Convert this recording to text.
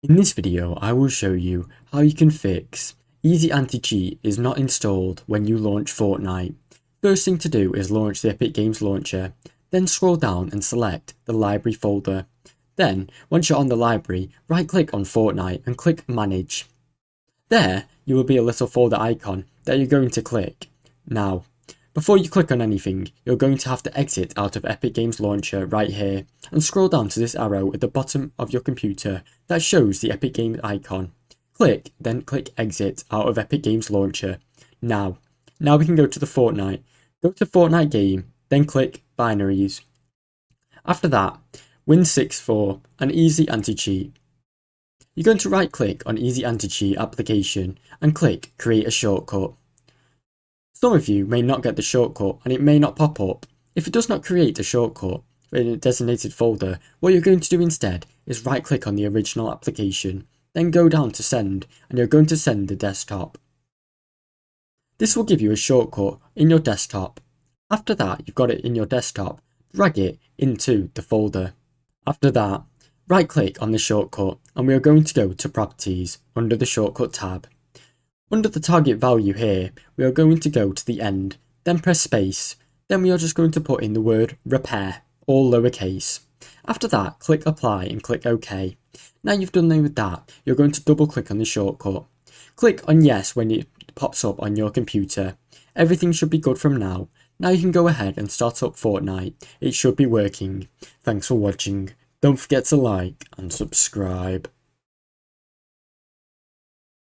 In this video, I will show you how you can fix Easy Anti-Cheat is not installed when you launch Fortnite. First thing to do is launch the Epic Games launcher, then scroll down and select the library folder. Then, once you're on the library, right click on Fortnite and click Manage. There, you will be a little folder icon that you're going to click. Now, before you click on anything, you're going to have to exit out of Epic Games Launcher right here and scroll down to this arrow at the bottom of your computer that shows the Epic Games icon. Click, then click exit out of Epic Games Launcher. Now we can go to the Fortnite. Go to Fortnite game, then click binaries. After that, Win64 and Easy Anti-Cheat. You're going to right click on Easy Anti-Cheat application and click create a shortcut. Some of you may not get the shortcut and it may not pop up. If it does not create a shortcut in a designated folder, what you're going to do instead is right click on the original application, then go down to send, and you're going to send the desktop. This will give you a shortcut in your desktop. After that, you've got it in your desktop, drag it into the folder. After that, right click on the shortcut and we are going to go to properties under the shortcut tab. Under the target value here, we are going to go to the end, then press space, then we are just going to put in the word repair, all lowercase. After that, click apply and click OK. Now you've done with that, you're going to double click on the shortcut. Click on yes when it pops up on your computer. Everything should be good from now. Now you can go ahead and start up Fortnite. It should be working. Thanks for watching. Don't forget to like and subscribe.